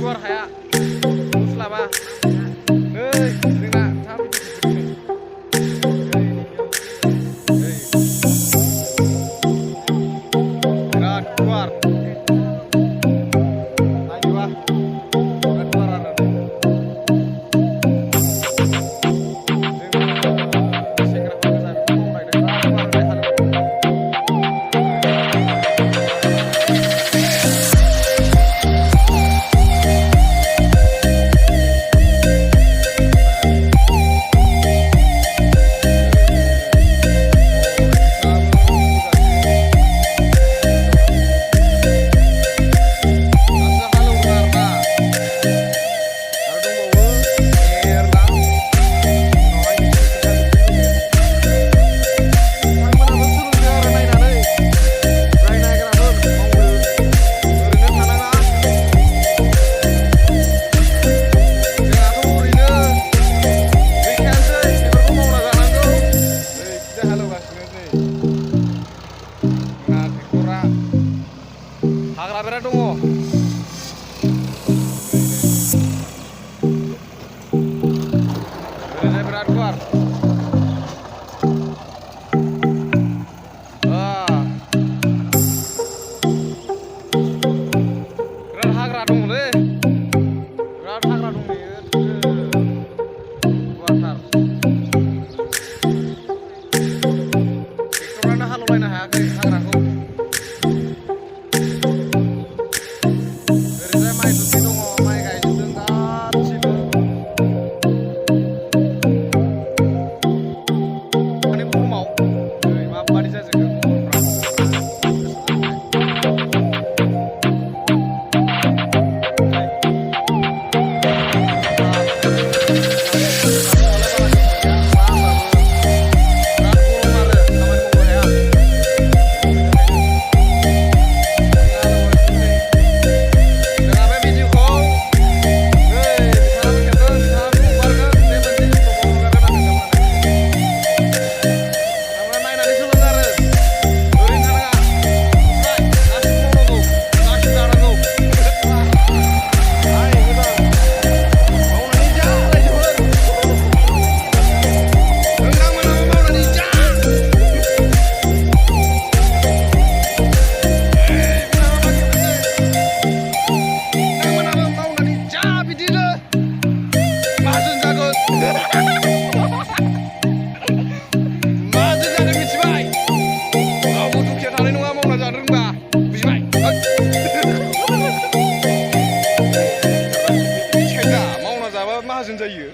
गुवार हाया गुस्लाबा नै जोंना बिराद गुवार नायनोबा बिराद गुवार आरो हाग्रा बिराद दङ ओरैजाय बिराद गुवार बिराद हाग्रा दङलै बिराद हाग्रा दं बेयो गुवारथार ट्रेक्टरानो हालेवलायनो हायाखै हाग्राखौ माइ दुब्लि दङ माइ गायजोबदों गासिबो माने बुहुमाव माबादि जाजोबदों माहाजोन जायो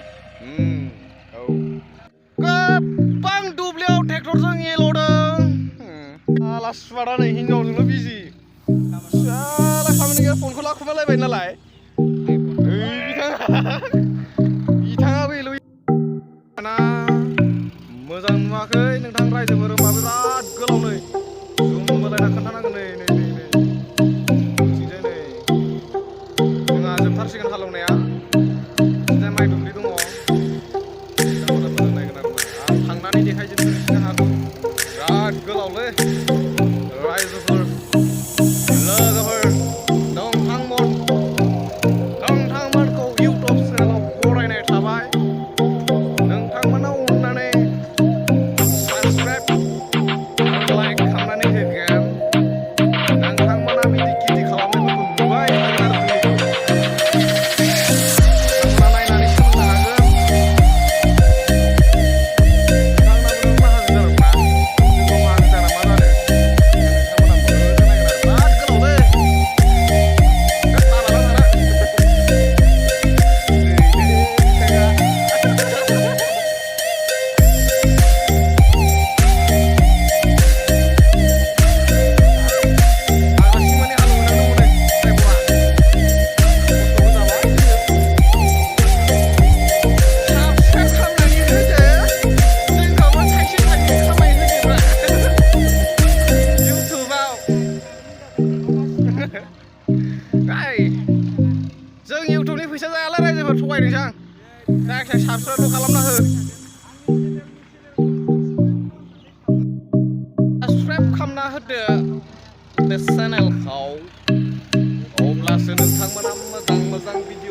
गोबां दुब्लियाव ट्रेक्टरजों एवदों आलासिफोरा नै हिनजावजोंनो बिजि साला खामानि गैया फनखौ लाखुमालायबाय नालाय बिथाङाबो एल' ना मोजां नुवाखै नोंथां रायजोफोर होमबा बिराद गोलाव नै जुमबोलायना खोन्थानांगोन नै नै नै नै बिथिंजाय नै जोंहा जोबथारसिगोन हालेवनाया माइ दुब्लि दङ मोजां नायगोन आरो आं थांनानै देखायजोबनो हागौ बिराद गोलावलै रायजोफोर लोगोफोर नोंथांमोनखौ इउटुब चेनेलाव बरायनाय थाबाय नोंथांमोना अननानै साबसक्राइब लाइक खालामनानै होगोन नोंथांमोना बिदि गिदिर खालामनायफोरखौ नुबाय थागोन जों इउटुबनि फैसा जायाला रायजोफोर थगायदोंसो आं जायखिजाया साबस्क्राइबल' खालामना हो साबस्क्राइब खालामना होदो बे चेनेलखौ होमब्लासो नोंथांमोना मोजां मोजां भिडिअ